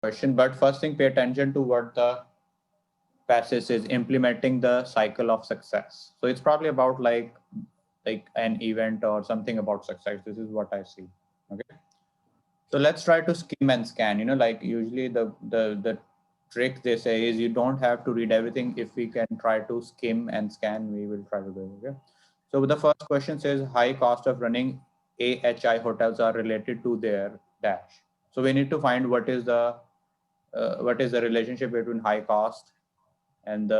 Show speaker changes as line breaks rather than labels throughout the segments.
question, but first thing, pay attention to what the passage is, implementing the cycle of success. So it's probably about like an event or something about success. This is what I see. Okay. So let's try to skim and scan. Like usually the trick they say is you don't have to read everything. If we can try to skim and scan, we will try to do it. Okay. So the first question says high cost of running AHI hotels are related to their dash. So we need to find what is the relationship between high cost and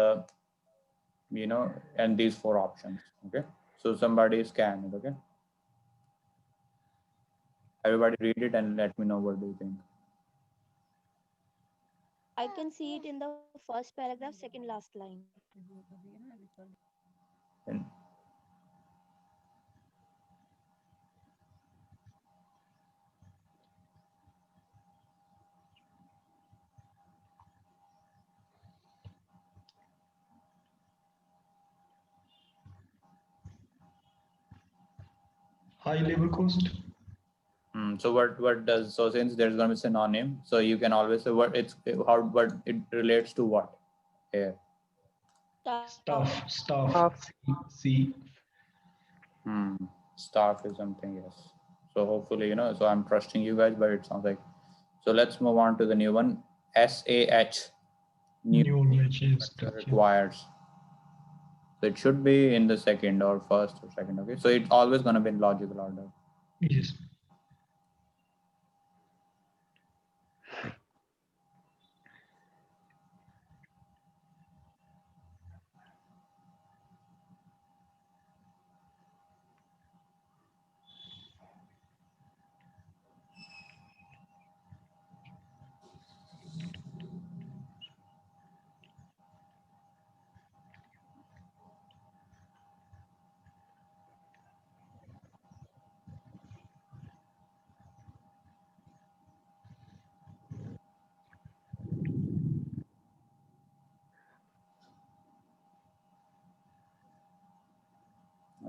and these four options. Okay. So somebody scan it. Okay. Everybody read it and let me know what do you think.
I can see it in the first paragraph, second last line.
And
High labor cost.
so what does, so since there's going to be synonym, so you can always say what it relates to what here.
Staff.
Staff.
Of
C.
Staff is something, yes. So hopefully, so I'm trusting you guys, but it sounds like, so let's move on to the new one. SAH, new
New niche structure.
requires. So it should be in the second or first or second. Okay. So it's always going to be in logical order.
Yes.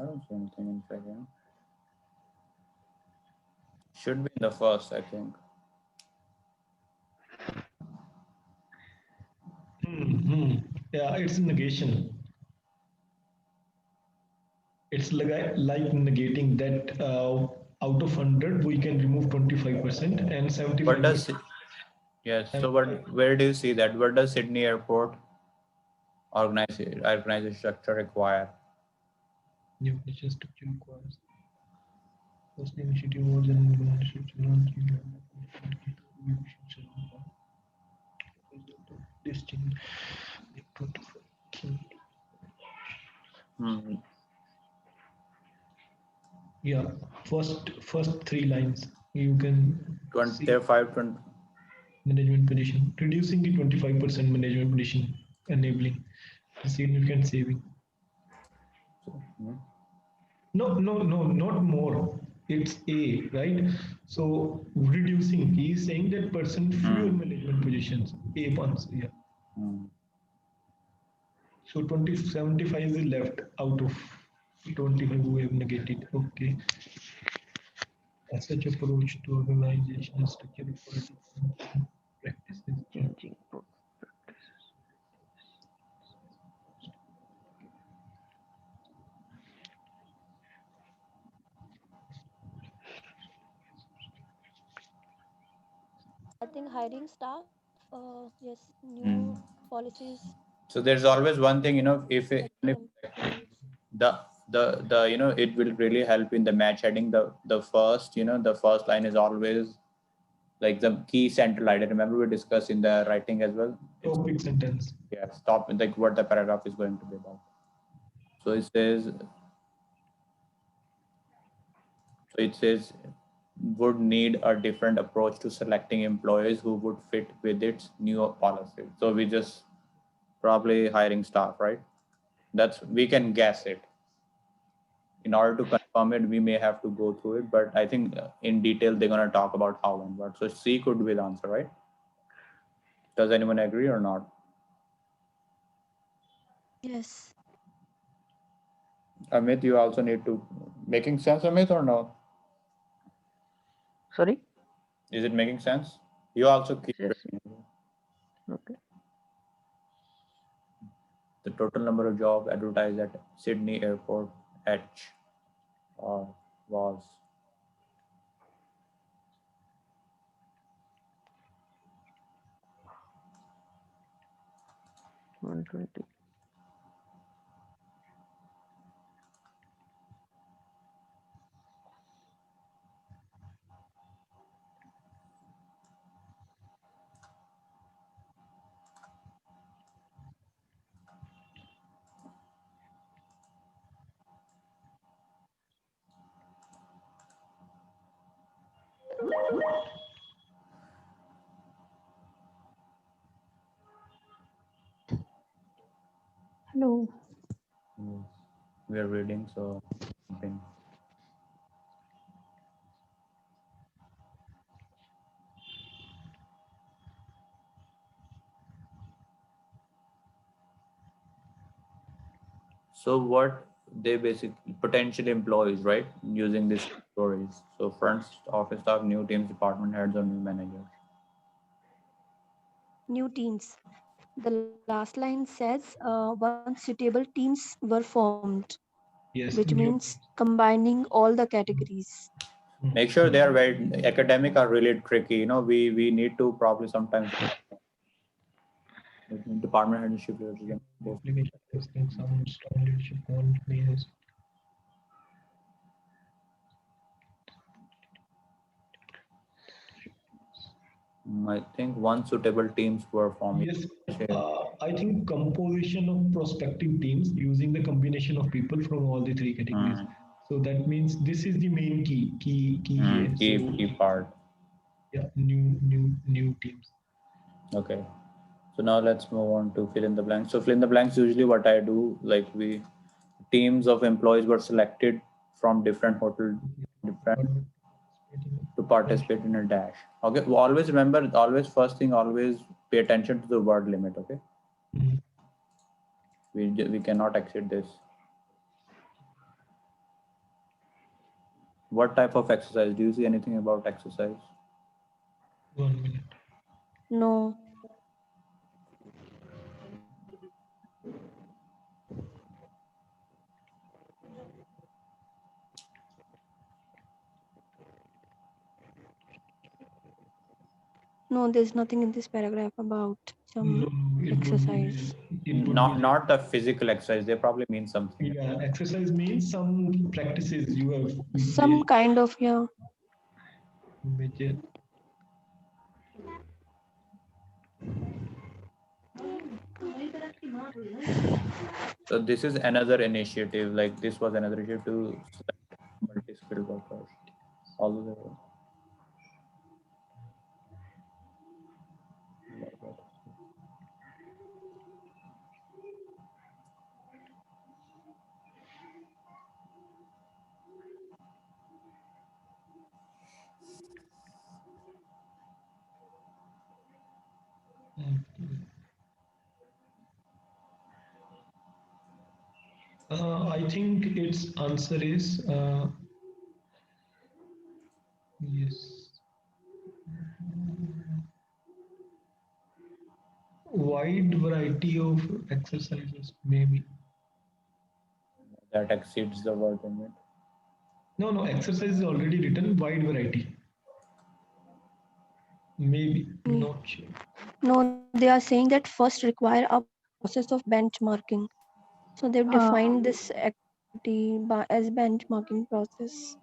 I don't see anything in second. Should be in the first, I think.
Yeah, it's negation. It's like negating that out of 100 we can remove 25% and 75%.
What does, yes, so where do you see that? What does Sydney Airport organization structure require?
New organization structure requires first initiative was an organization distinct. Yeah, first three lines you can
25, 20.
Management position, reducing the 25% management position, enabling significant saving. No, not more. It's A, right? So reducing, he is saying that person fewer management positions, A ones, yeah. So 75 is left out of 25 we have negated. Okay. As such approach to organization structure practices.
changing practices.
I think hiring staff, yes, new policies.
So there's always one thing, if
Let
it, if
them.
the it will really help in the match heading. The first, the first line is always like the key central idea. Remember we discussed in the writing as well.
Topic sentence.
Yeah, stop like what the paragraph is going to be about. So it says would need a different approach to selecting employees who would fit with its new policy. So we just probably hiring staff, right? That's, we can guess it. In order to confirm it, we may have to go through it, but I think in detail they're going to talk about how and what. So C could be the answer, right? Does anyone agree or not?
Yes.
Amit, you also need to, making sense, Amit, or no?
Sorry?
Is it making sense? You also keep
Yes.
reading.
Okay.
The total number of jobs advertised at Sydney Airport H was
120.
Hello.
yes. We are reading, so something. So what they basically potential employees, right? Using this stories. So front office staff, new teams, department heads, or new managers.
New teams. The last line says once suitable teams were formed,
Yes.
which means combining all the categories.
Make sure they are very academic are really tricky. You know, we need to probably sometimes department headship leadership.
Application testing, some strong leadership qualities.
I think one suitable teams were formed.
Yes, I think composition of prospective teams using the combination of people from all the three categories. So that means this is the main key here.
Key part.
Yeah, new teams.
Okay. So now let's move on to fill in the blanks. So fill in the blanks, usually what I do, like teams of employees were selected from different to participate in a dash. Okay. Well, always remember, first thing, always pay attention to the word limit. Okay.
Mhm.
We cannot exceed this. What type of exercise? Do you see anything about exercise?
1 minute.
No. No, there's nothing in this paragraph about some exercise.
Not the physical exercise. They probably mean something.
Yeah, exercise means some practices you have.
Some kind of, yeah.
Which
So this is another initiative. Like this was another initiative to select multi-skilled workers. Although
I think its answer is yes. Wide variety of exercises, maybe.
that exceeds the word limit.
No, exercise is already written. Wide variety. Maybe, not sure.
No, they are saying that first require a process of benchmarking. So they've defined this activity as benchmarking process.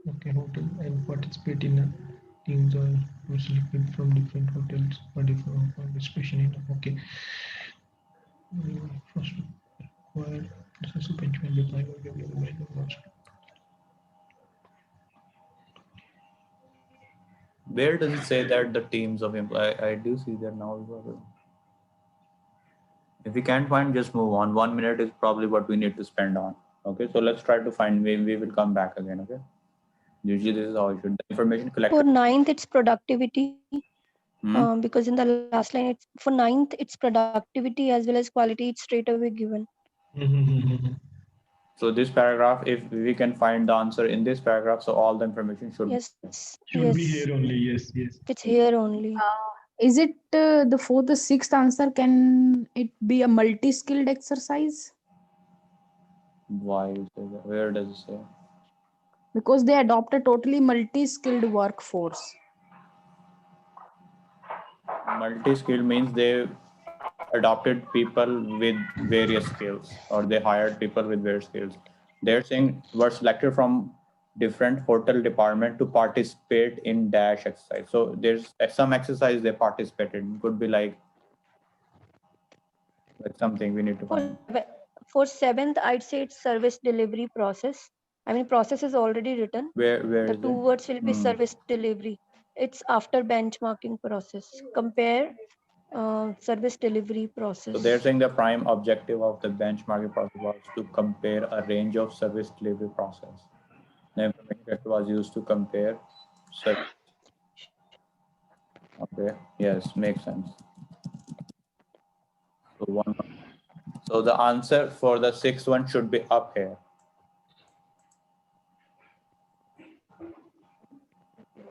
Okay, hotel and participate in teams or selected from different hotels or different participation in. Okay. First require process of benchmark.
Where does it say that the teams of employees? I do see that now. If we can't find, just move on. 1 minute is probably what we need to spend on. Okay, so let's try to find. We will come back again. Okay. Usually this is how you should. The information collected.
For ninth, it's productivity. Because in the last line, it's for ninth, it's productivity as well as quality. It's straight away given.
So this paragraph, if we can find the answer in this paragraph, so all the information should
Yes.
Should be
Yes.
here only. Yes, yes.
It's here only.
Is it the fourth, the sixth answer? Can it be a multi-skilled exercise?
Why you say that? Where does it say?
Because they adopt a totally multi-skilled workforce.
Multi-skilled means they adopted people with various skills, or they hired people with various skills. They're saying were selected from different hotel department to participate in dash exercise. So there's some exercise they participated in. Could be like something we need to find.
For seventh, I'd say it's service delivery process. I mean, process is already written.
Where
The
is
two
it?
words will be service delivery. It's after benchmarking process. Compare service delivery process.
So they're saying the prime objective of the benchmarking process was to compare a range of service delivery process. The information that was used to compare service. Okay, yes, makes sense. So the answer for the sixth one should be up here.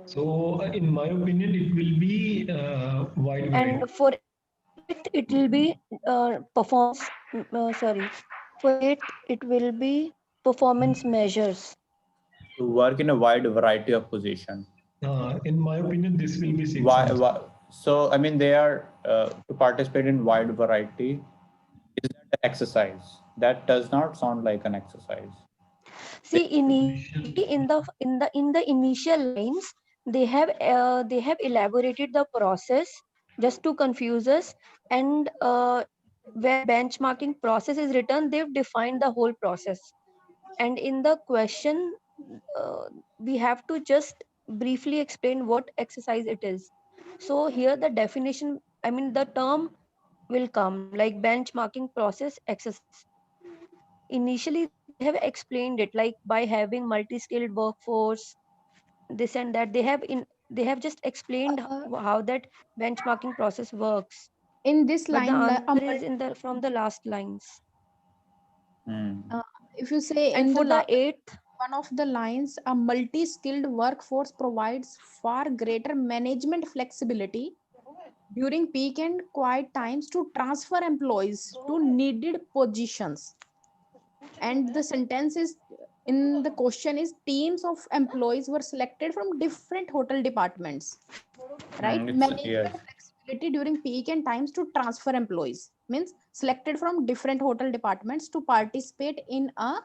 So, in my opinion, it will be wide variety.
And for it will be performance. Sorry, for it will be performance measures.
To work in a wide variety of positions.
In my opinion, this will be six.
Why? So I mean, they are to participate in wide variety. Is that an exercise? That does not sound like an exercise.
See, in the initial lines, they have elaborated the process just to confuse us, and where benchmarking process is written, they've defined the whole process. And in the question, we have to just briefly explain what exercise it is. So here the definition, I mean the term will come like benchmarking process exercise. Initially they have explained it like by having multi-skilled workforce, this and that. They have just explained how that benchmarking process works.
In this
But the
line,
answer is in the from the last lines.
if you say
And
in
for
the
the
last
eighth,
one of the lines, a multi-skilled workforce provides far greater management flexibility during peak and quiet times to transfer employees to needed positions. And the sentence is in the question is teams of employees were selected from different hotel departments, right? Management
Yes.
flexibility during peak and times to transfer employees means selected from different hotel departments to participate in a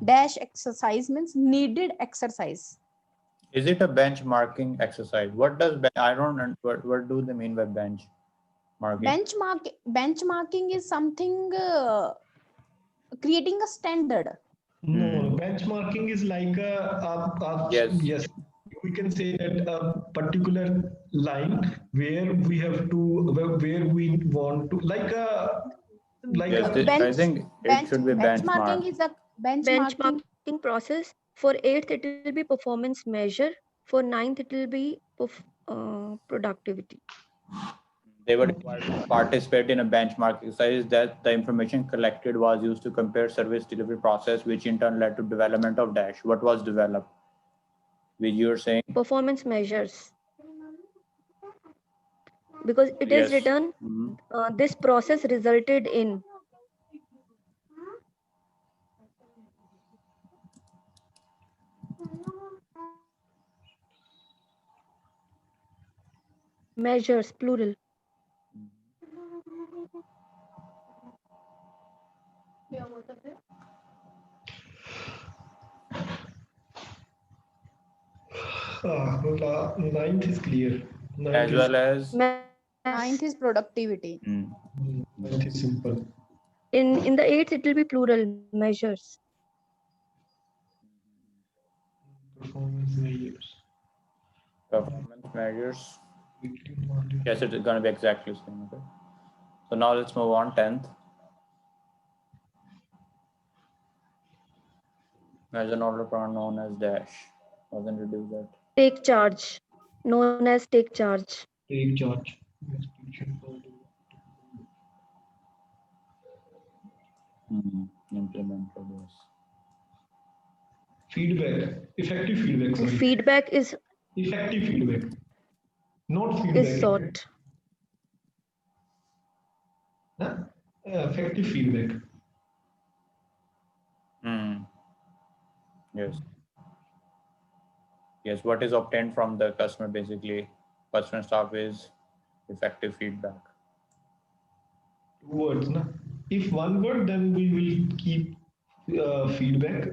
dash exercise means needed exercise.
Is it a benchmarking exercise? What does I don't know, what do they mean by benchmarking?
Benchmarking is something creating a standard.
No, benchmarking is like yes. We can say that a particular line where we have to where we want to
I think it should be
benchmarking is a benchmarking
benchmarking process. For eighth, it will be performance measure. For ninth, it will be productivity.
They were required to participate in a benchmark exercise that the information collected was used to compare service delivery process, which in turn led to development of Dash. What was developed? Which you were saying?
Performance measures. Because it is written, this process resulted in. Measures, plural.
Ninth is clear.
As well as
ninth is productivity.
Ninth is simple.
In the eighth, it will be plural, measures.
Performance measures.
Performance measures. Yes, it is going to be exactly the same. Okay. So now let's move on. 10th. As an order pronoun known as dash. Wasn't reduce that.
Take charge, known as take charge.
Take charge.
Implement progress.
Feedback, effective feedback, sorry.
Feedback is
Effective feedback, not feedback.
sought.
Huh? Effective feedback.
Yes. Yes. What is obtained from the customer basically? Customer staff is effective feedback.
2 words, na? If 1 word, then we will keep feedback.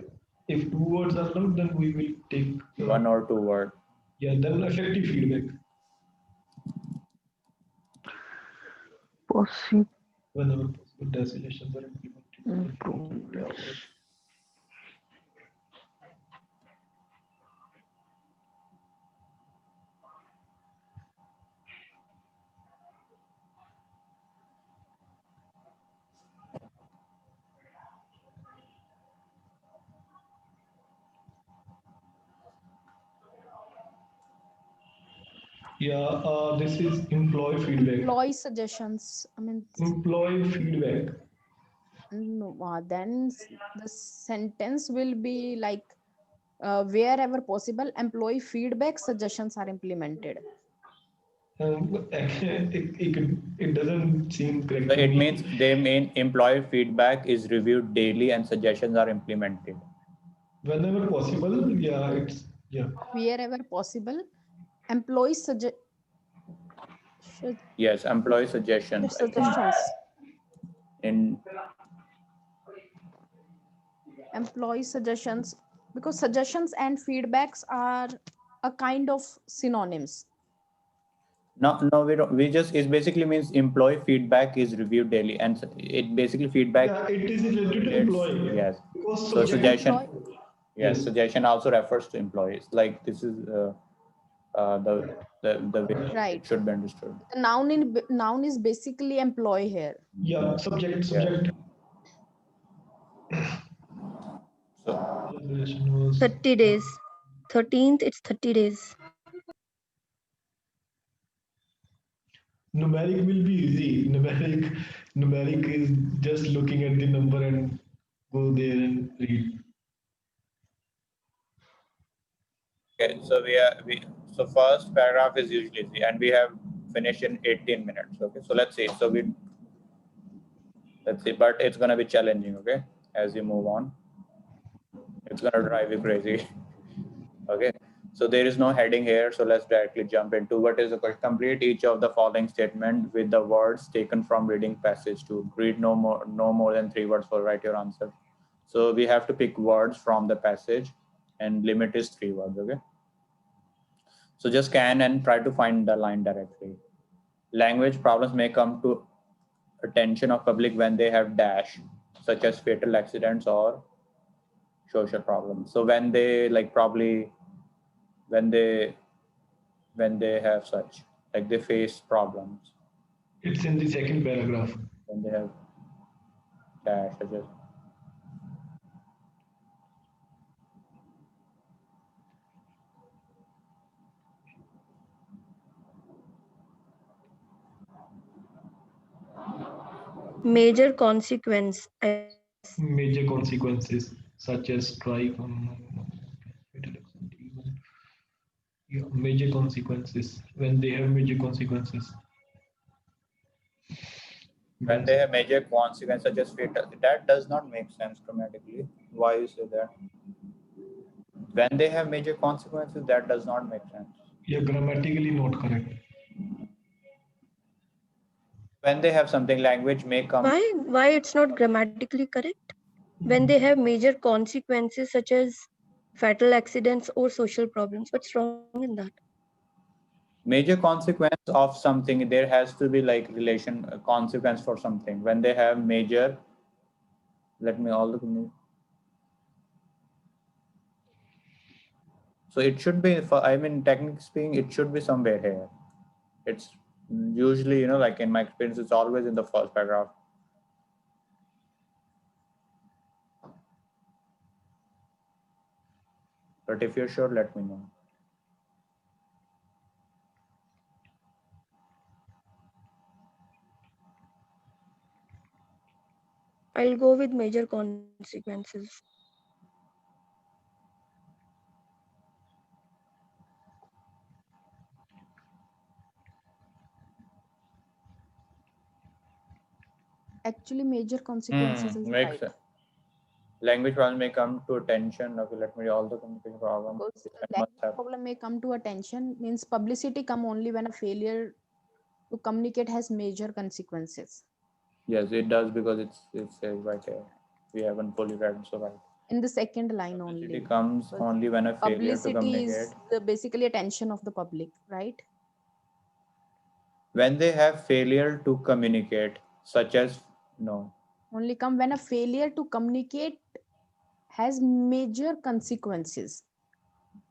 If 2 words are allowed, then we will take
1 or 2 word.
yeah, then effective feedback.
Possible
Whenever possible, the suggestions are implemented.
improvements.
Yeah, this is employee feedback.
Employee suggestions. I mean,
Employee feedback.
no, then the sentence will be like wherever possible, employee feedback suggestions are implemented.
It doesn't seem correct.
So
to
it
me.
means they mean employee feedback is reviewed daily and suggestions are implemented.
Whenever possible, yeah, it's yeah.
Wherever possible, employee
Yes, employee suggestions. I think.
suggestions.
In
Employee suggestions, because suggestions and feedbacks are a kind of synonyms.
no, we don't. We just it basically means employee feedback is reviewed daily, and it basically feedback.
Yeah, it is related to employee.
Yes.
Because
So suggestion.
Employee-
Yes,
Yes.
suggestion also refers to employees. Like this is the way
Right.
it should be understood.
The noun is basically employee here.
Yeah, subject.
So
Duration was
30 days. 13th, it's 30 days.
numeric will be easy. Numeric is just looking at the number and go there and read.
okay, so so first paragraph is usually easy, and we have finished in 18 minutes. Okay, so let's see. Let's see, but it's gonna be challenging. Okay, as you move on, it's gonna drive you crazy. Okay, so there is no heading here, so let's directly jump into what is the question. Complete each of the following statement with the words taken from reading passage 2. Read no more than 3 words for write your answer. So we have to pick words from the passage, and limit is 3 words. Okay, so just scan and try to find the line directly. Language problems may come to attention of public when they have dash, such as fatal accidents or social problems. So when they like probably when they have such like they face problems,
It's in the second paragraph.
when they have dash such as
Major consequence, I guess.
Major consequences such as strike, yeah, major consequences when they have major consequences.
when they have major consequences such as fatal. That does not make sense grammatically. Why you say that? When they have major consequences, that does not make sense.
Yeah, grammatically not correct.
When they have something, language may come.
Why it's not grammatically correct? When they have major consequences such as fatal accidents or social problems. What's wrong in that?
Major consequence of something, there has to be like relation consequence for something. When they have major, let me all the. So it should be, I mean, technically speaking, it should be somewhere here. It's usually, like in my experience, it's always in the first paragraph. But if you're sure, let me know.
I'll go with major consequences.
Actually, major consequences is
Makes
right.
sense. Language problem may come to attention. Okay, let me read all the communication problem.
Because
It must
language
have.
problem may come to attention means publicity come only when a failure to communicate has major consequences.
Yes, it does because it says right here. We haven't fully read, so right.
In the second line
Publicity
only.
comes
Because
only when a failure to
publicity
communicate.
is basically attention of the public, right?
When they have failure to communicate, such as no.
Only come when a failure to communicate has major consequences.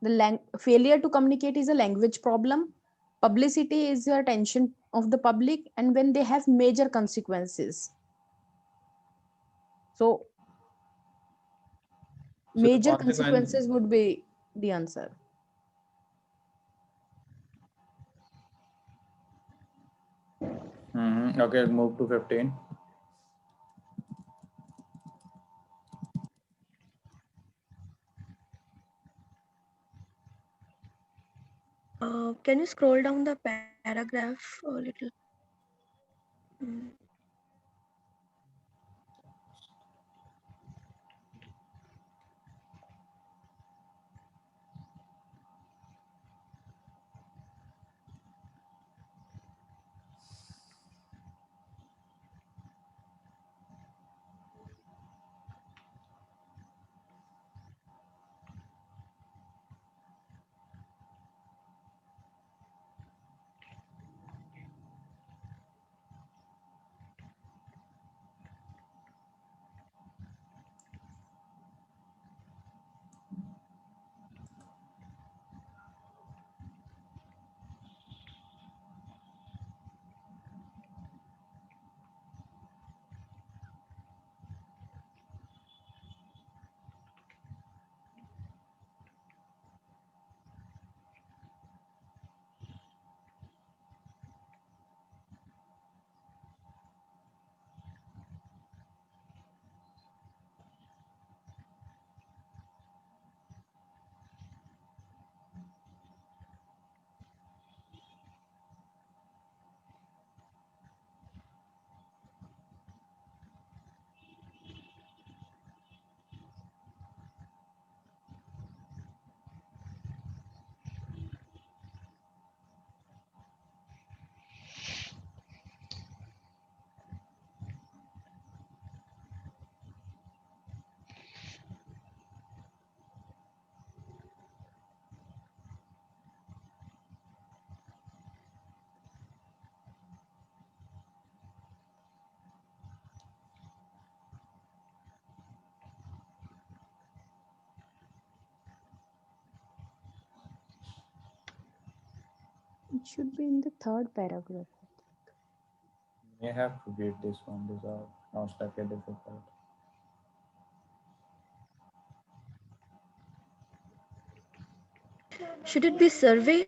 The failure to communicate is a language problem. Publicity is the attention of the public, and when they have major consequences. So
So the
major
consequence.
consequences would be the answer.
Okay, move to 15.
Can you scroll down the paragraph a little? Mm.
It should be in the third paragraph.
You have to read this one. These are not that difficult.
Should it be survey?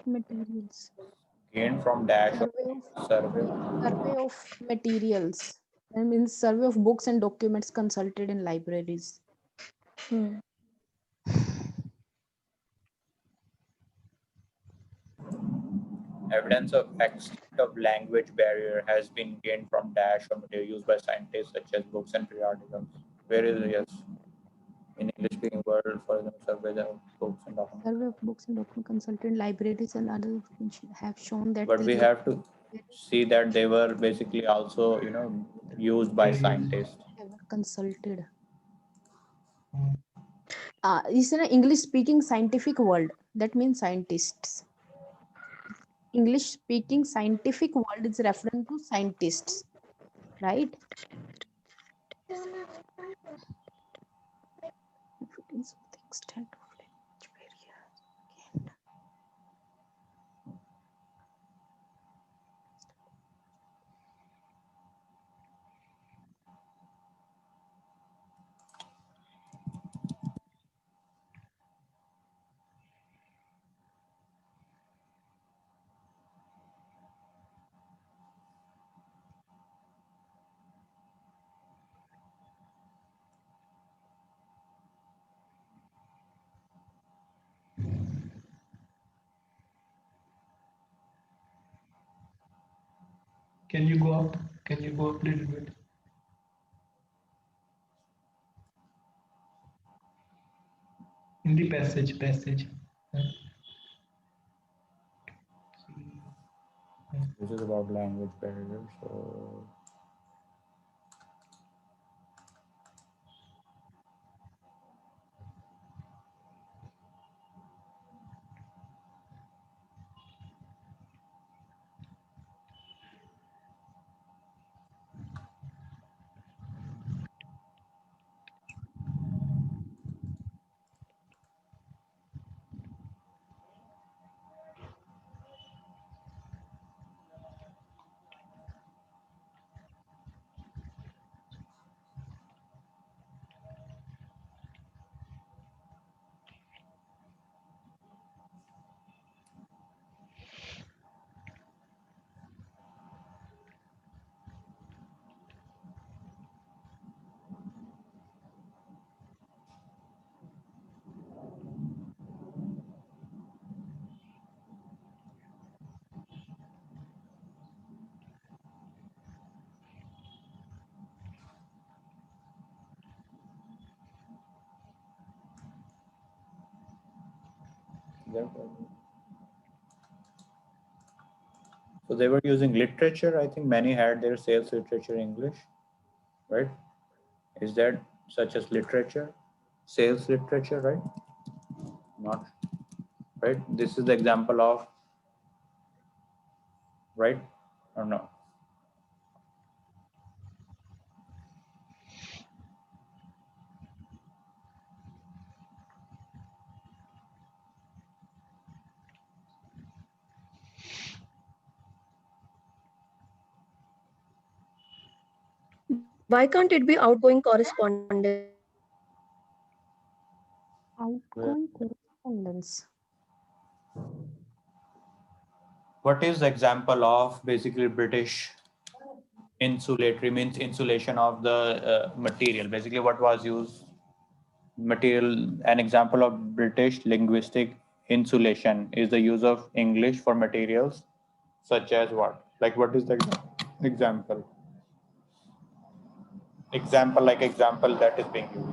Materials.
Gain from dash or survey.
Survey of materials. I mean, survey of books and documents consulted in libraries.
Hmm.
Evidence of extent of language barrier has been gained from dash or material used by scientists such as books and periodicals. Where is it? Yes. In English speaking world, for example, survey of books and documents.
Survey of books and documents consulted in libraries and others have shown that
But we have to see that they were basically also, used by scientists.
consulted. It's an English speaking scientific world. That means scientists. English speaking scientific world is referring to scientists, right? Evidence of the extent of language barrier.
Can you go up? Can you go up a little bit? In the passage.
This is about language barrier. So so they were using literature. I think many had their sales literature in English, right? Is that such as literature, sales literature, right? Not right. This is the example of, right, or no?
Why can't it be outgoing correspondence?
Outgoing correspondence.
What is the example of basically British insulatory, means insulation of the material? Basically, what was used? Material. An example of British linguistic insulation is the use of English for materials such as what? Like, what is the example? Example that is being used.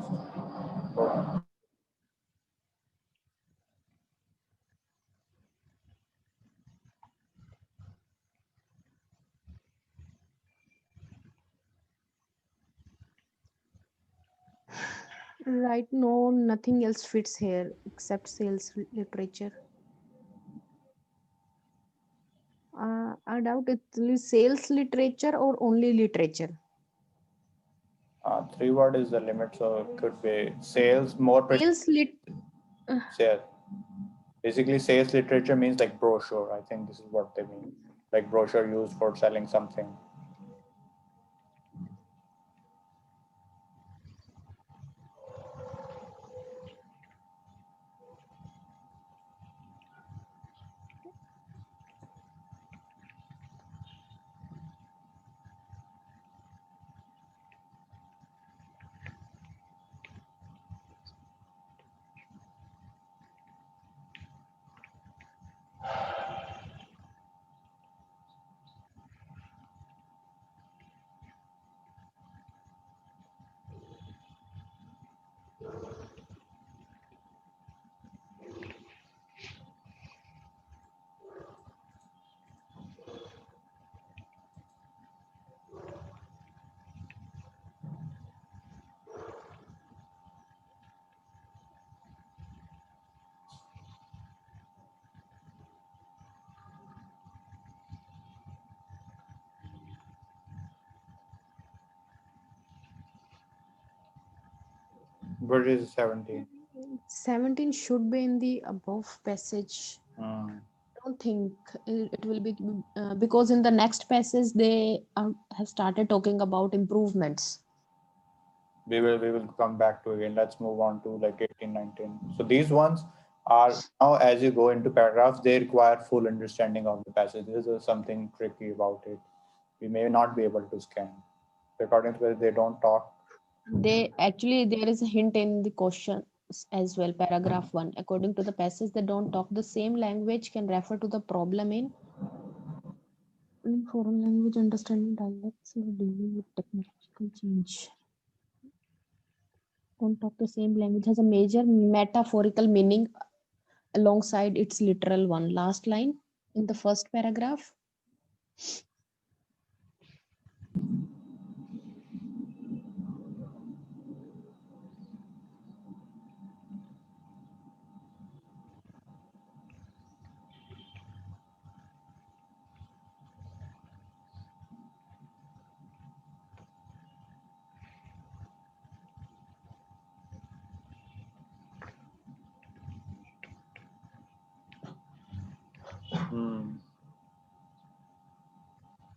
Right, no, nothing else fits here except sales literature. I doubt it's sales literature or only literature.
3 word is the limit, so it could be sales more.
Sales lit.
Sales. Basically, sales literature means like brochure. I think this is what they mean, like brochure used for selling something. What is 17?
17 should be in the above passage. I don't think it will be because in the next passage they have started talking about improvements.
We will come back to again. Let's move on to like 18, 19. So these ones are now, as you go into paragraphs, they require full understanding of the passage. This is something tricky about it. We may not be able to scan. According to it, they don't talk.
They actually, there is a hint in the question as well. Paragraph 1, according to the passage, they don't talk the same language can refer to the problem in In foreign language, understanding dialects or dealing with technological change. Don't talk the same language has a major metaphorical meaning alongside its literal one. Last line in the first paragraph.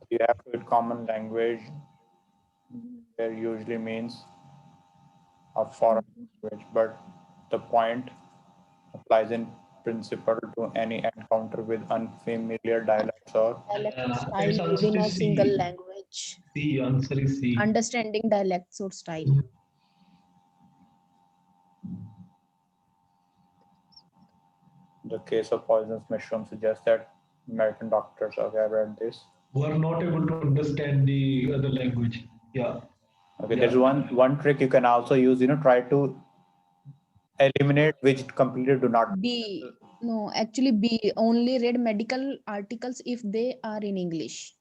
You have to common language, where usually means a foreign language, but the point applies in principle to any encounter with unfamiliar dialects or
Dialect or
Its
style
answer
within a
is
single
C.
language.
C. Answer is C.
Understanding dialects or style.
the case of poisonous mushroom suggests that American doctors have read this.
Who are not able to understand the other language. Yeah.
Okay,
Yeah.
there's one trick you can also use, try to eliminate which completely do not.
B. No, actually B. Only read medical articles if they are in English.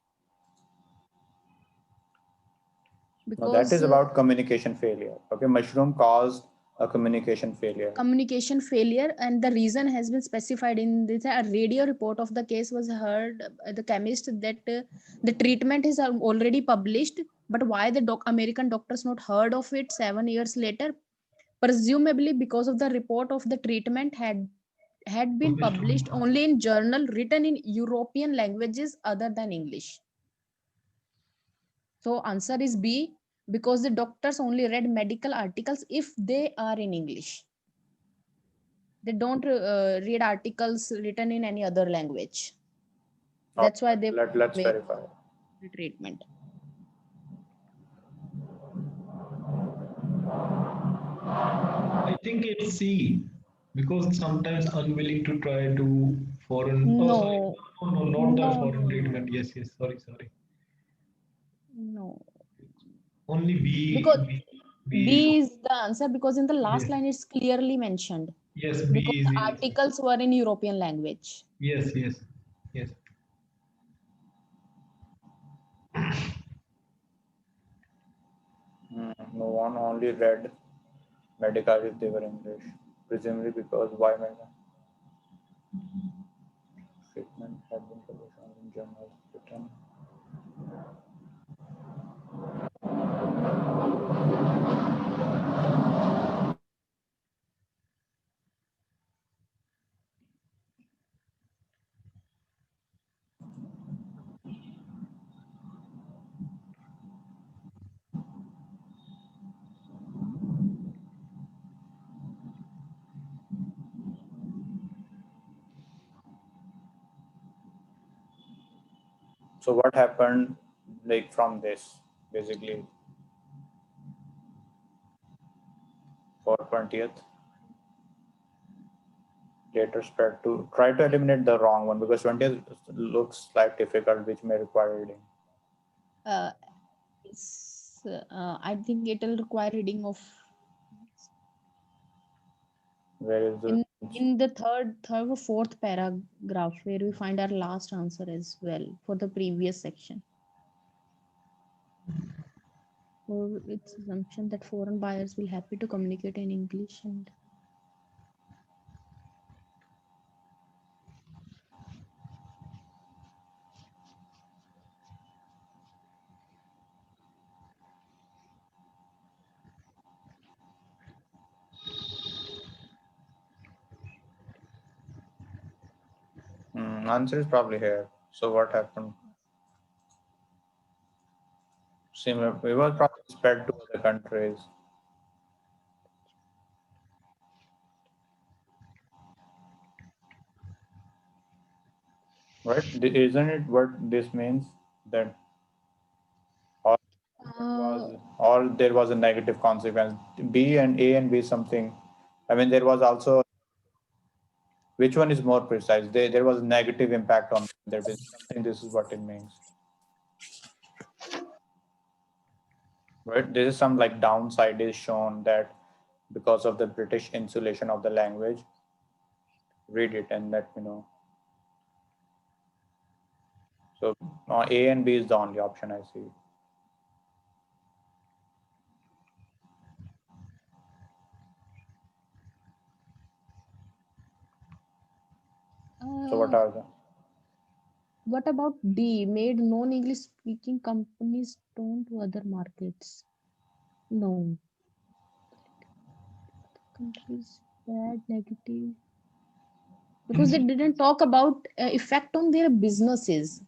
No, that is
Because
about communication failure. Okay, mushroom caused a communication failure.
communication failure, and the reason has been specified in this. A radio report of the case was heard the chemist that the treatment is already published, but why the American doctors not heard of it 7 years later? Presumably because of the report of the treatment had been published only in journal written in European languages other than English. So answer is B, because the doctors only read medical articles if they are in English. They don't read articles written in any other language. That's why they
Let's
make
verify.
the treatment.
I think it's C, because sometimes unwilling to try to foreign.
No.
Oh, sorry. No, not the foreign
No.
treatment. Yes. Sorry.
No.
Only B.
Because
B
B is the answer, because in the last
Yes.
line it's clearly mentioned.
Yes,
Because
B is
the articles were in European language.
Yes.
No one only read medical if they were English, presumably because why medical treatment had been published in journals written. So what happened like from this basically for 20th? Later spread to try to eliminate the wrong one because 20th looks like difficult, which may require reading.
I think it will require reading of.
Where is the
In the third or fourth paragraph, where we find our last answer as well for the previous section. So it's assumption that foreign buyers will happy to communicate in English and
answer is probably here. So what happened? Similar, we was probably spread to other countries. Right? Isn't it what this means? That or there was a negative consequence. B and A and B something. I mean, there was also, which one is more precise? There was a negative impact on there is something. This is what it means. right? This is some like downside is shown that because of the British insulation of the language. Read it and let me know. So A and B is the only option I see. So what are the?
What about D? Made non-English speaking companies turn to other markets? No. Countries bad, negative. Because they didn't talk about effect on their businesses.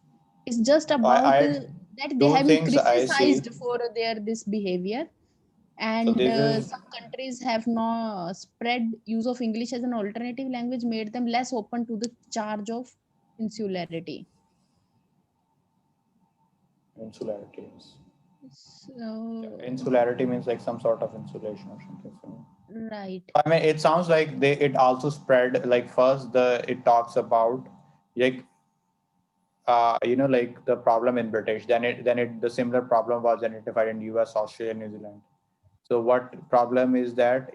It's just about that they
Two
have been
things I see.
criticized for their this behavior.
So
And
this is
some countries have not spread use of English as an alternative language, made them less open to the charge of insularity.
insularity.
So,
Insularity means like some sort of insulation or something. So,
right.
I mean, it sounds like it also spread like first it talks about like like the problem in British. Then the similar problem was identified in US, Australia, New Zealand. So what problem is that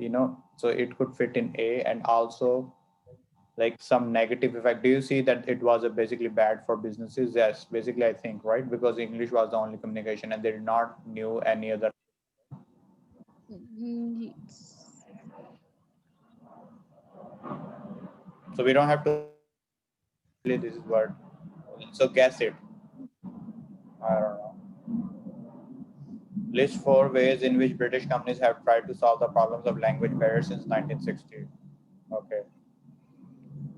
so it could fit in A and also like some negative effect. Do you see that it was basically bad for businesses? Yes, basically I think, right? Because English was the only communication and they did not knew any other.
Yes.
So we don't have to. This is what. So guess it. I don't know. List 4 ways in which British companies have tried to solve the problems of language barriers since 1960. Okay.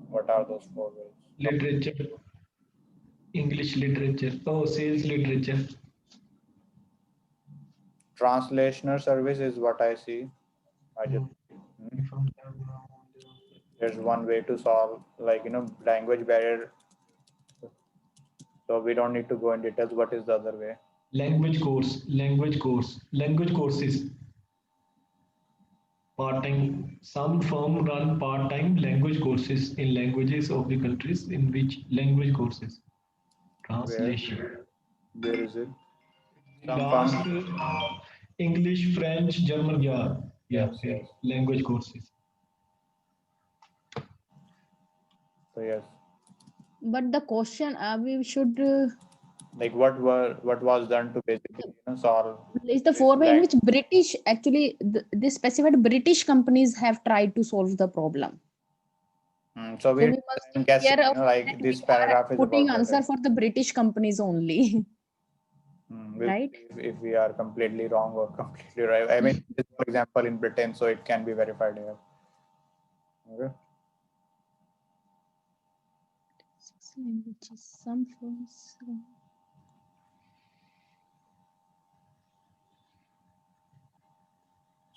What are those 4 ways?
Literature, English literature, sales literature.
Translational service is what I see. There's one way to solve language barrier. So we don't need to go in details. What is the other way?
Language courses. Part-time. Some firm run part-time language courses in languages of the countries in which language courses. Translation.
Where is it?
Last English, French, German,
Yes.
language courses.
So yes.
But the question we should
like what was done to basically solve
is the 4 way in which British actually this specified British companies have tried to solve the problem.
So we
must
guess
like
this paragraph is
putting
about
answer for the British companies only. Right?
If we are completely wrong or completely right. I mean, for example, in Britain, so it can be verified here. Okay.
Languages, some forms.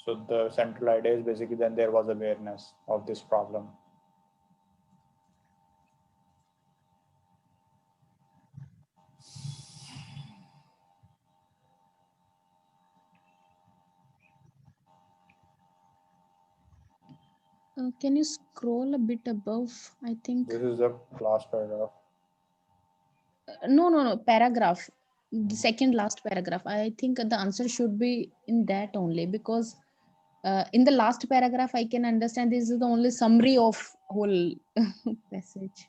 So the central idea is basically then there was awareness of this problem.
Can you scroll a bit above? I think
this is the last paragraph.
No, paragraph. The second last paragraph. I think the answer should be in that only, because in the last paragraph I can understand this is the only summary of whole passage.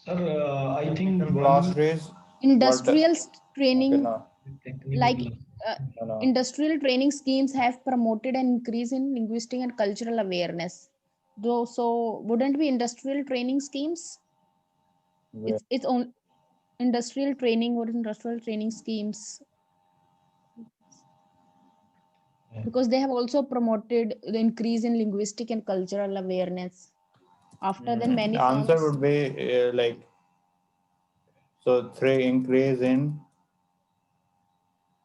Sir, I think
industrial training, like
No.
industrial training schemes have promoted an increase in linguistic and cultural awareness. Though, so wouldn't be industrial training schemes? It's on industrial training or industrial training schemes, because they have also promoted the increase in linguistic and cultural awareness. After then many
the answer
firms,
would be so 3 increase in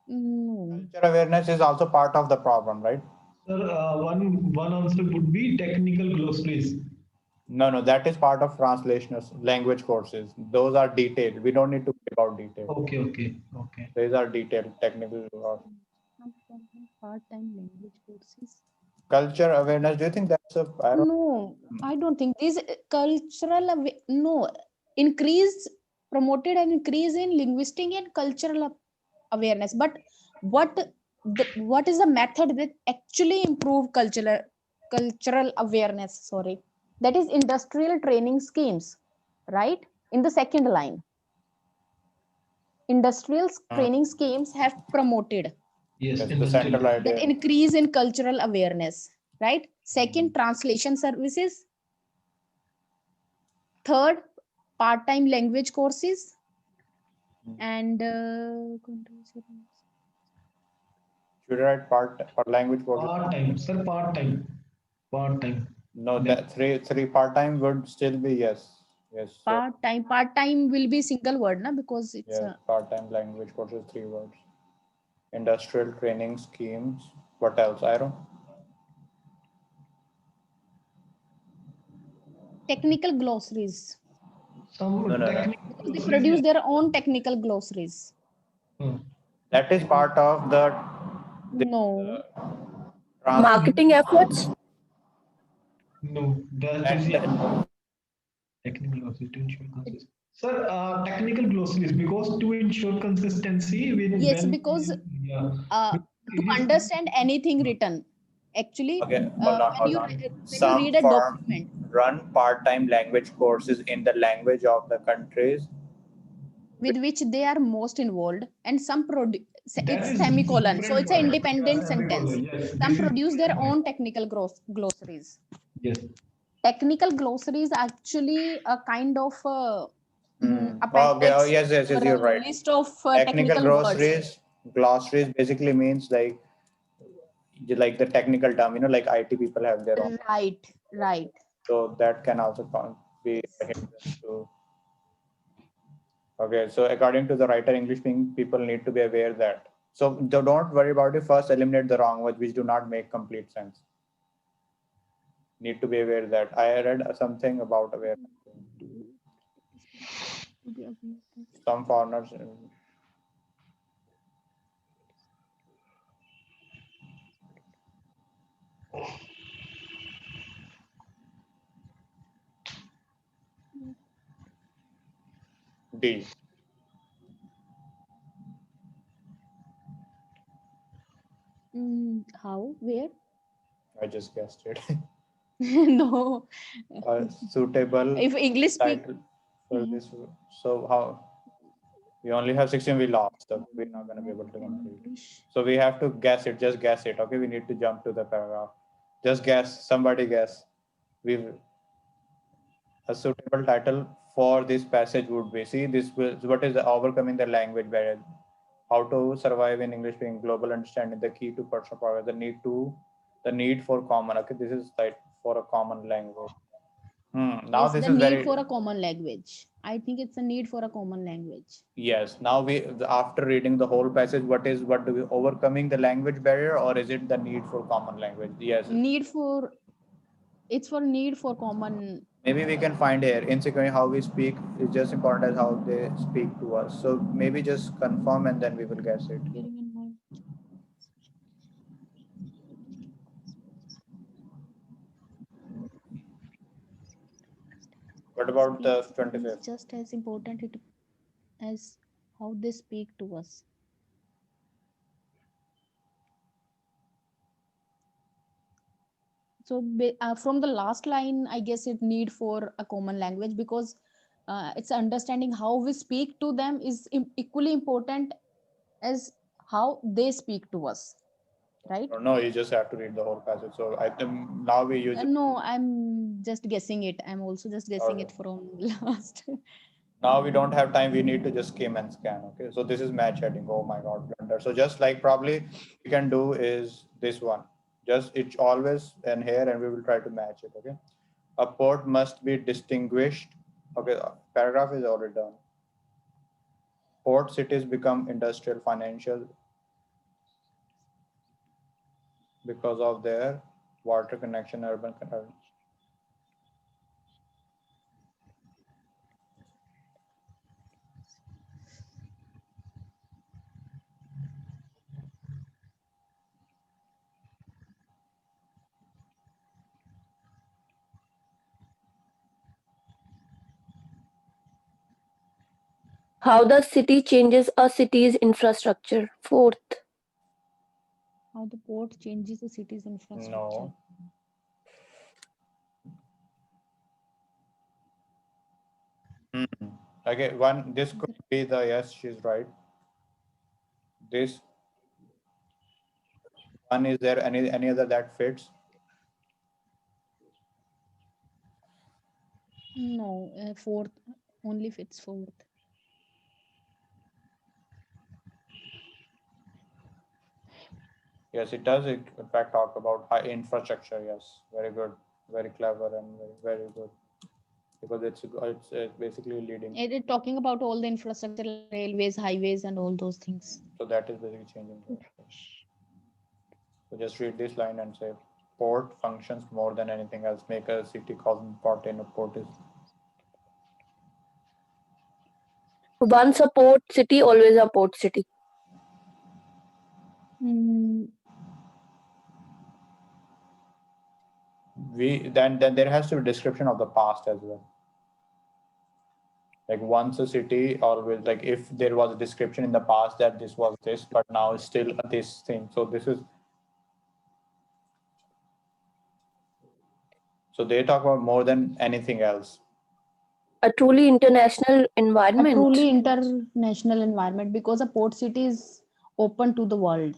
cultural awareness is also part of the problem, right?
Sir, one answer would be technical glossaries.
No, that is part of translational language courses. Those are detailed. We don't need to pick out detail.
Okay.
These are detailed technical.
Part-time language courses.
Culture awareness. Do you think that's
I don't think these cultural increase promoted an increase in linguistic and cultural awareness. But what is the method that actually improve cultural awareness? Sorry, that is industrial training schemes, right? In the second line, industrial training schemes have promoted
Yes,
That's the central
industrial.
that
idea.
increase in cultural awareness, right? Second, translation services. Third, part-time language courses. And
Should I write part or language courses?
Part-time, sir, part-time. Part-time.
No, that three part-time would still be yes. Yes. So
part-time will be single word, na, because it's
yes, part-time language courses, 3 words. Industrial training schemes. What else? I don't.
technical glossaries.
Some
No.
technical.
Because they produce their own technical glossaries.
That is part of the
No.
Marketing efforts.
No, that is technical glossaries to ensure consistency. Sir, technical glossaries because to ensure consistency with
Yes,
when
because
yeah,
to
it is
understand anything written, actually,
Okay, hold
when you
on.
when you read a document,
Run part-time language courses in the language of the countries.
with which they are most involved, and some
that
it's
is
semicolon, so
different
it's an
word.
independent
Yeah,
sentence.
semicolon. Yes,
Some
this is
produce their
different word.
own technical glossaries.
Yes.
Technical glossary is actually a kind of
Okay. Oh,
appendix
yes,
or
you're
a
right.
list of
Technical
technical words.
glossaries basically means like the technical term, like IT people have their own.
Right.
So that can also be a hindrance to. Okay, so according to the writer, English speaking people need to be aware that. So don't worry about it. First, eliminate the wrong words which do not make complete sense. Need to be aware that I read something about awareness. Some foreigners. D.
How? Where?
I just guessed it.
No.
Suitable
If English speak.
title for this. So how we only have 16, we lost. So we're not going to be able to complete. So we have to guess it. Just guess it. Okay, we need to jump to the paragraph. Just guess. Somebody guess. We've a suitable title for this passage would be, see, this was what is the overcoming the language barrier, how to survive in English being global understanding, the key to personal progress, the need for common. Okay, this is like for a common language. Now
Yes,
this
the
is
need
very,
for a common language. I think it's a need for a common language.
yes. Now after reading the whole passage, what do we overcoming the language barrier, or is it the need for common language? Yes.
It's for need for common.
Maybe we can find here insecurity how we speak is just important as how they speak to us. So maybe just confirm and then we will guess it. What about the 25th?
Just as important as how they speak to us. So from the last line, I guess it need for a common language, because it's understanding how we speak to them is equally important as how they speak to us, right?
No, you just have to read the whole passage. So I think now we use it.
No, I'm just guessing it. I'm also just guessing
Okay.
it from last.
Now we don't have time. We need to just skim and scan. Okay. So this is match heading. Oh my God, Blender. So just like probably we can do is this one. Just it's always in here and we will try to match it. Okay. A port must be distinguished. Okay. Paragraph is already done. Port cities become industrial, financial because of their water connection, urban connection.
How the city changes a city's infrastructure. Fourth.
How the port changes the city's infrastructure.
No. Okay, this could be the, yes, she's right. This one, is there any other that fits?
No, fourth only fits fourth.
Yes, it does. It in fact talk about high infrastructure. Yes, very good, very clever, and very good, because it's basically leading.
It is talking about all the infrastructure, railways, highways, and all those things.
So that is basically changing. So just read this line and say, port functions more than anything else. Make a city cosmopolitan. A port is.
Once a port city, always a port city.
Then there has to be a description of the past as well. Like once a city, always, like if there was a description in the past that this was this, but now it's still this thing. So this is. So they talk about more than anything else.
A truly international environment.
A truly international environment, because a port city is open to the world.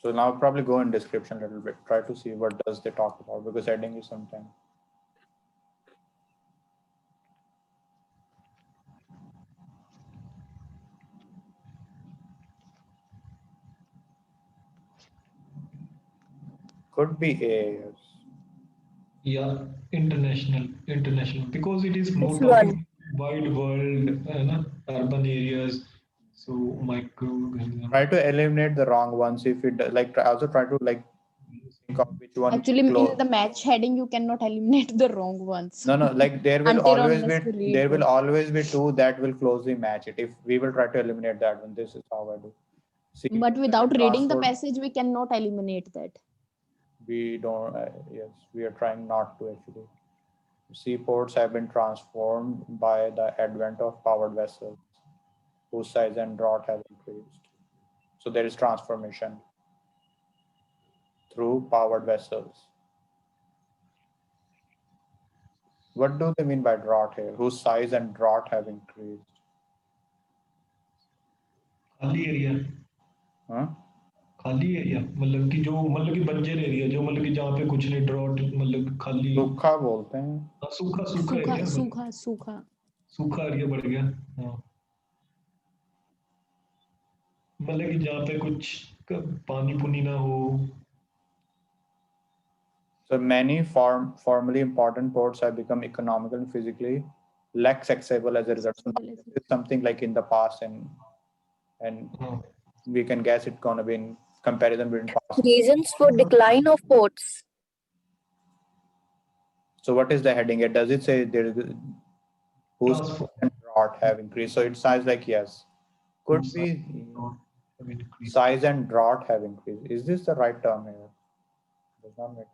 So now probably go in description a little bit. Try to see what does they talk about, because heading is sometimes. Could be A. Yes.
Yeah, international, because it is more talking wide world, urban areas. So micro.
Try to eliminate the wrong ones. If it like, also try to like think of which one.
Actually, in the match heading, you cannot eliminate the wrong ones.
No, like there will
Until
always
unless
be
you read
there will
them.
always be two that will closely match it. If we will try to eliminate that one, this is how I do. See,
But without reading the
transport,
passage, we cannot eliminate that.
we don't. Yes, we are trying not to actually. Seaports have been transformed by the advent of powered vessels, whose size and draught have increased. So there is transformation through powered vessels. What do they mean by draught here? Whose size and draught have increased?
खाली area,
Huh?
खाली area मतलब कि जो मतलब कि बंजर area, जो मतलब कि जहाँ पे कुछ नहीं, ड्रॉट मतलब खाली
सूखा बोलते हैं.
हाँ, सूखा एरिया, सूखा एरिया बढ़ गया. हाँ, मतलब कि जहाँ पे कुछ पानी पुनी ना हो.
So many formerly important ports have become economical and physically less accessible as a result. So it's something like in the past, and we can guess it's gonna be in comparison between past.
Reasons for decline of ports.
So what is the heading here? Does it say there is whose and draught have increased? So it sounds like yes. Could be size and draught have increased. Is this the right term here? Does not make.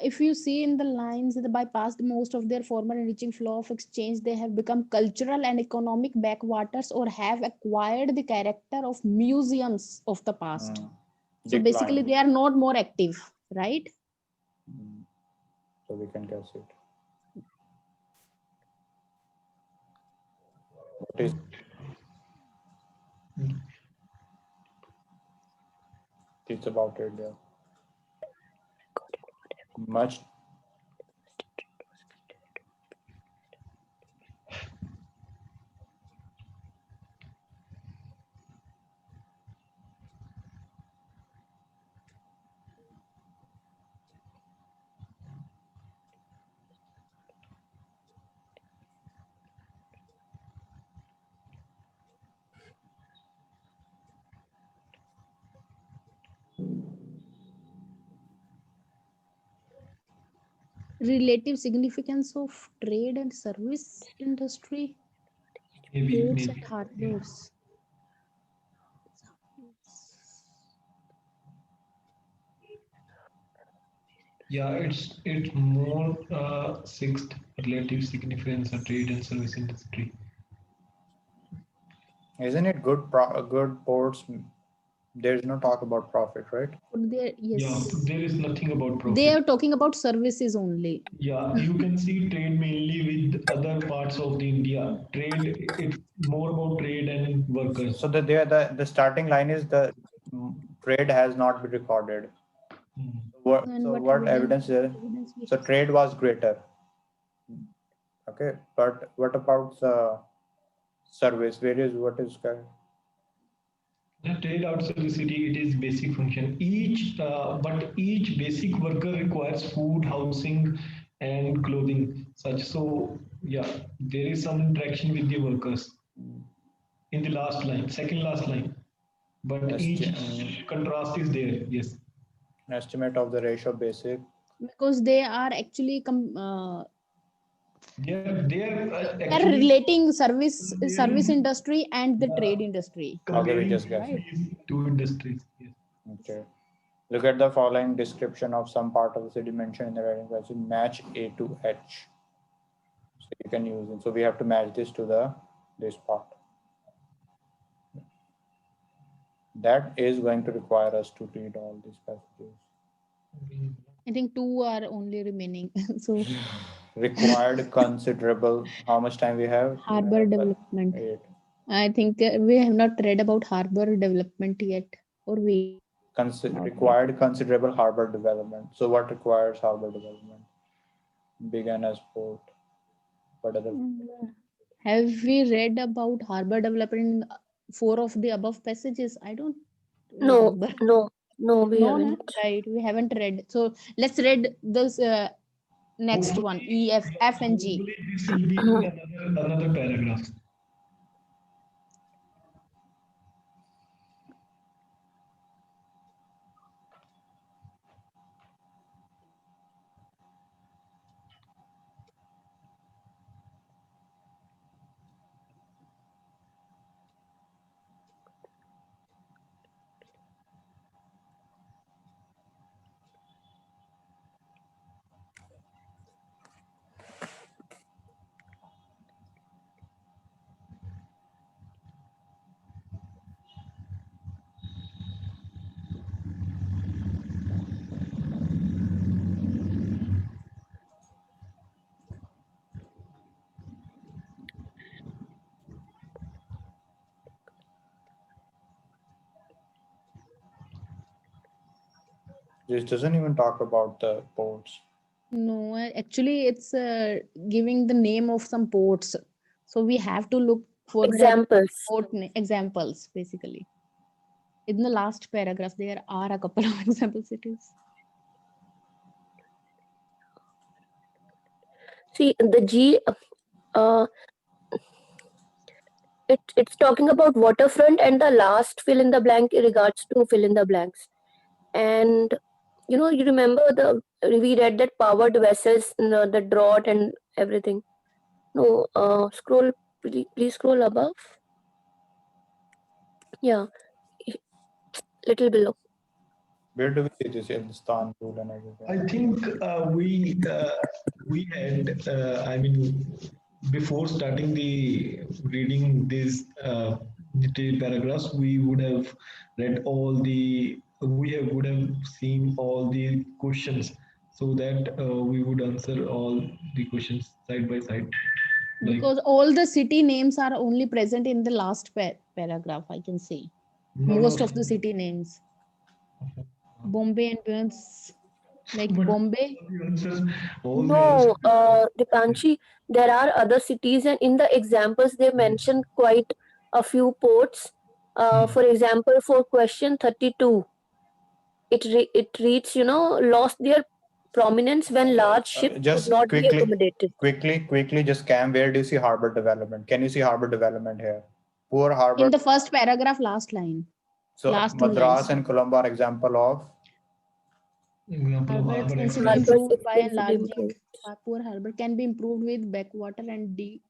If you see in the lines, the bypassed most of their former enriching flow of exchange, they have become cultural and economic backwaters, or have acquired the character of museums of the past. So basically, they are not more active, right?
So we can guess it. What is? It's about it, yeah. Much.
Relative significance of trade and service industry, ports and harbors.
Yeah, it's more sixth, relative significance of trade and service industry.
Isn't it good ports? There's no talk about profit, right?
Yes.
Yeah, there is nothing about profit.
They are talking about services only.
Yeah, you can see trade mainly with other parts of the India. Trade, it's more about trade and workers.
So the starting line is the trade has not been recorded. What evidence there? So trade was greater. Okay, but what about the service? What is
The trade outside the city, it is basic function. But each basic worker requires food, housing, and clothing. So yeah, there is some interaction with the workers in the last line, second last line. But each contrast is there. Yes.
an estimate of the ratio basic?
Because they are actually
They're
relating service industry and the trade industry.
Okay, we just guessed.
Right? Two industries. Yes.
Okay. Look at the following description of some part of the city mentioned in the writing passage. Match A to H. So you can use it. So we have to match this to this part. That is going to require us to read all these passages.
I think 2 are only remaining. So
required considerable. How much time we have?
Harbor development.
8.
I think we have not read about harbor development yet, or we
required considerable harbor development. So what requires harbor development? Began as port. What other?
Have we read about harbor development in 4 of the above passages? I don't remember.
No, we haven't.
Right, we haven't read. So let's read this next one, E, F and G.
This will be another paragraph.
This doesn't even talk about the ports.
No, actually it's giving the name of some ports. So we have to look for
Examples.
port examples, basically. In the last paragraph, there are a couple of example cities.
See, the G, it's talking about waterfront, and the last fill in the blank regards to fill in the blanks. And you remember we read that powered vessels, the drought and everything. No, scroll, please scroll above. Yeah, little below.
Where do we see this in Istanbul and everything?
I think we had, I mean, before starting the reading these detailed paragraphs, we would have read would have seen all the questions so that we would answer all the questions side by side.
Because all the city names are only present in the last paragraph, I can see. Most of the city names. Bombay and Burns, like Bombay.
No, Dipanshi, there are other cities, and in the examples they mention quite a few ports. For example, for question 32, it reads, lost their prominence when large ships could not be accommodated.
Quickly, just Cam, where do you see harbor development? Can you see harbor development here? Poor harbor.
In the first paragraph, last line.
So Madras and Colombo are example of
harbor can be improved by enlarging. Poor harbor can be improved with backwater and D.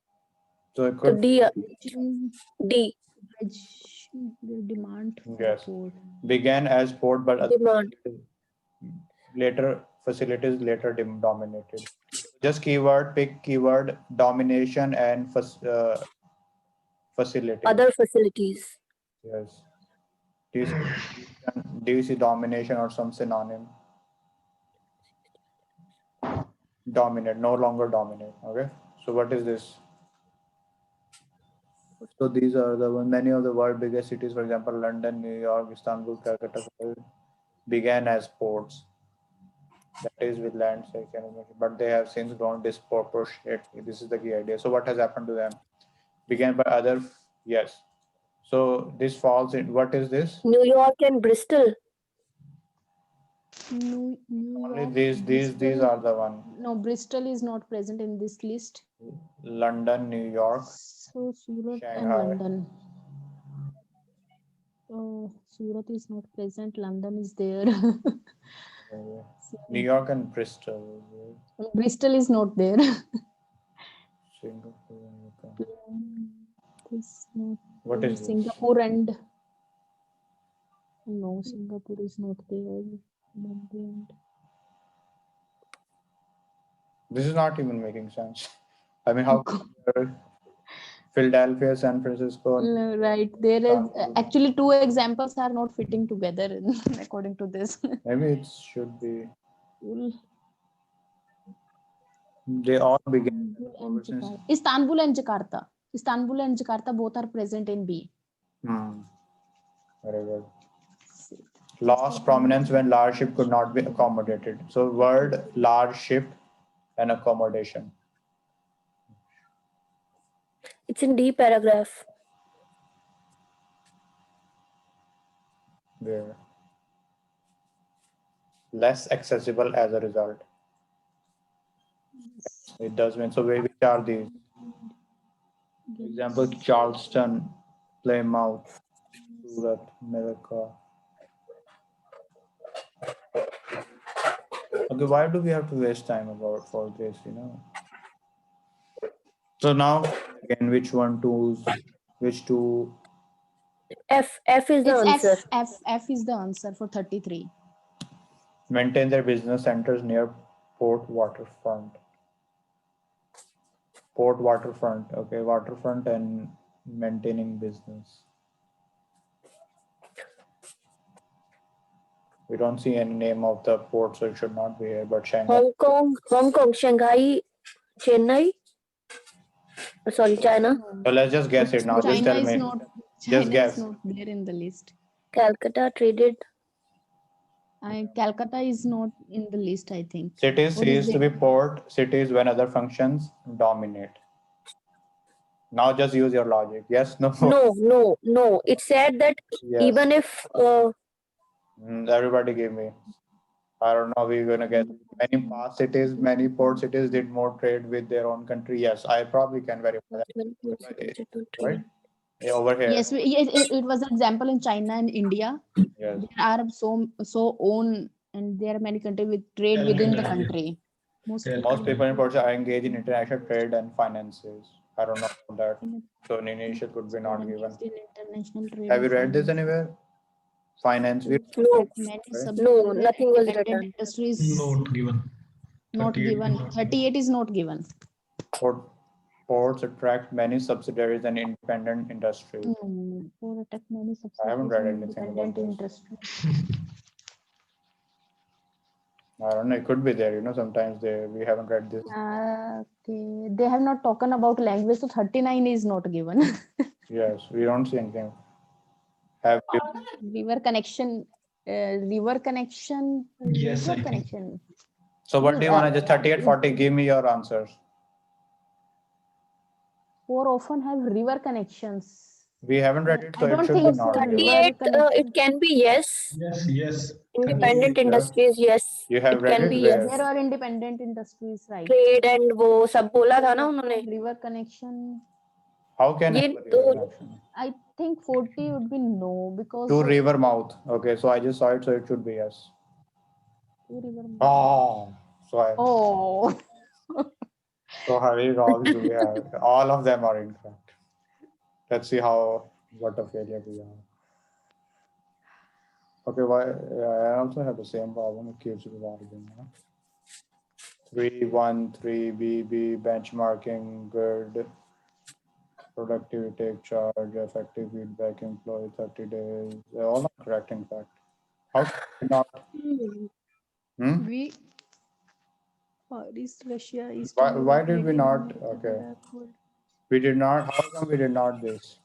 So it could
D.
Demand.
Yes. Began as port, but
demand.
Later facilities later dominated. Just keyword, pick keyword, domination and facility.
Other facilities.
Yes. Do you see domination or some synonym? Dominate, no longer dominate. Okay. So what is this? So these are the many of the world biggest cities, for example, London, New York, Istanbul, Calcutta, began as ports. That is with land, but they have since grown disproportionately. This is the key idea. So what has happened to them? Began by other, yes. So this falls in, what is this?
New York and Bristol.
New
Only
York,
these
Bristol.
are the one.
No, Bristol is not present in this list.
London, New York,
So Surat and
Shanghai.
London. Oh, Surat is not present. London is there.
New York and Bristol.
Bristol is not there.
Singapore.
This not
What
there.
is this?
Singapore and no, Singapore is not there.
This is not even making sense. I mean, how Philadelphia, San Francisco.
Right, there is actually two examples are not fitting together according to this.
Maybe it should be. They all began.
Istanbul and Jakarta. Istanbul and Jakarta both are present in B.
Very good. Lost prominence when large ship could not be accommodated. So word large ship and accommodation.
It's in D paragraph.
Where less accessible as a result. It does mean, so which are these? For example, Charleston, Plymouth, Surat, America. Okay, why do we have to waste time for this, you know? So now again, which two?
F is the answer.
F is the answer for 33.
Maintain their business centers near port waterfront. Port waterfront, okay, waterfront and maintaining business. We don't see any name of the port, so it should not be here, but Shanghai.
Hong Kong, Shanghai, Chennai. Sorry, China.
So let's just guess it now. Just tell me. Just guess.
Is not there in the list.
Calcutta traded.
Calcutta is not in the list, I think.
Cities cease to be port cities when other functions dominate. Now just use your logic. Yes, no?
No. It said that
Yes.
even if
everybody give me. I don't know, we're gonna get many past cities, many port cities did more trade with their own country. Yes, I probably can verify that. Right? Yeah, over here.
Yes, it was an example in China and India.
Yes.
There are so own, and there are many countries with trade within the country. Most
people in ports are engaged in international trade and finances. I don't know about that. So an initial could be not given.
International trade.
Have you read this anywhere? Finance.
No, nothing was written.
Industries
Not given.
not given. 38 is not given.
Ports attract many subsidiaries and independent industries. I haven't read anything about this. I don't know, it could be there, you know, sometimes we haven't read this.
Okay, they have not talked about language, so 39 is not given.
Yes, we don't see anything. Have you?
River connection.
Yes, I think.
connection.
So what do you want to just 38, 40? Give me your answers.
More often have river connections.
We haven't read it, so
I don't
it should
think
be not.
38, it can be yes.
Yes.
Independent industries, yes.
You have
it
read
can
it
be
where?
yes.
There are independent industries, right?
Trade and वो सब बोला था ना उन्होंने.
River connection.
How can
ये
I have a river connection?
I think 40 would be no, because
To river mouth. Okay, so I just saw it, so it should be yes.
to river mouth.
Oh,
Oh.
So how many wrongs do we have? All of them are incorrect. Let's see what a failure we are. Okay, I also have the same problem with caves of origin. 313 BB, benchmarking, good. Productivity take charge, effective feedback, employee 30 days. They're all not correct, in fact. How come we not? Hmm?
We East Russia,
Why,
Eastern
why
Europe,
did we
Latin
not?
America,
Okay.
backward.
We did not. How come we did not this?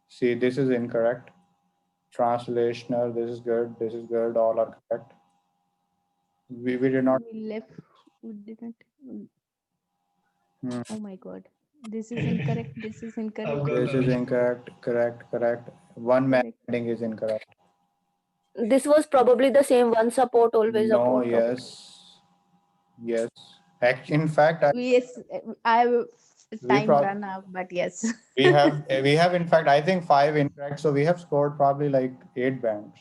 See, this is incorrect. Translational, this is good. This is good. All are correct. We did not.
We left. We didn't.
Hmm.
Oh my God. This is incorrect. This is incorrect.
This is incorrect. Correct. One man
Correct.
heading is incorrect.
This was probably the same one support, always
No,
support.
yes. In fact,
Yes, I
we
time
prob-
run out, but yes.
we have in fact I think 5 incorrect, so we have scored probably like 8 bands.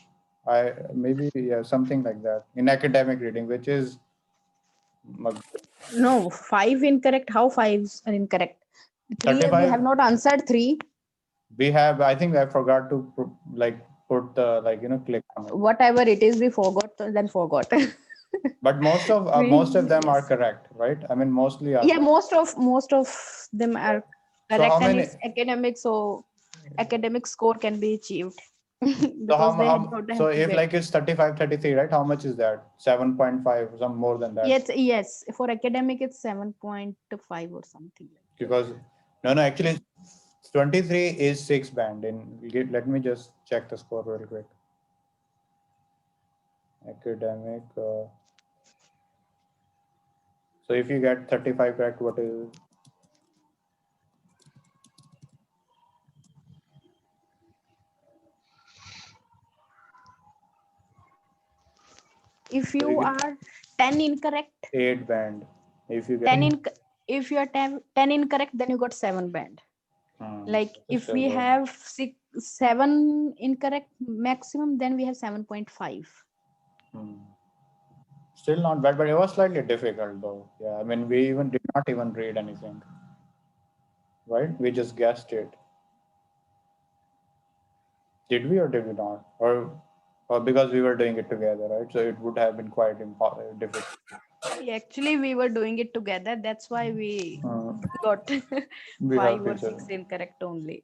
Something like that in academic reading, which is
No, 5 incorrect. How 5s are incorrect? 3 we
35.
have not answered 3.
We have, I think I forgot to put the click on it.
Whatever it is, we forgot, then forgot.
But most of them are
Yes.
correct, right? I mean, mostly are.
Yeah, most of them are
So
correct,
how
and
many?
it's academic, so academic score can be achieved.
So
Because they don't
so
have to
if
get.
like it's 35, 33, right? How much is that? 7.5, some more than that.
Yes, for academic it's 7.5 or something like that.
Because no, actually 23 is 6 band. Let me just check the score real quick. Academic. So if you get 35 correct, what is?
If
So
you
you get
are 10 incorrect,
8 band. If you get
10 if you are 10 incorrect, then you got 7 band. Like
that's
if
still
we
good.
have 7 incorrect maximum, then we have 7.5.
Still not bad, but it was slightly difficult though. Yeah, I mean, we did not even read anything, right? We just guessed it. Did we or did we not? Or because we were doing it together, right? So it would have been quite difficult.
Actually, we were doing it together. That's why we got
We
5
helped
or
each other.
6 incorrect only.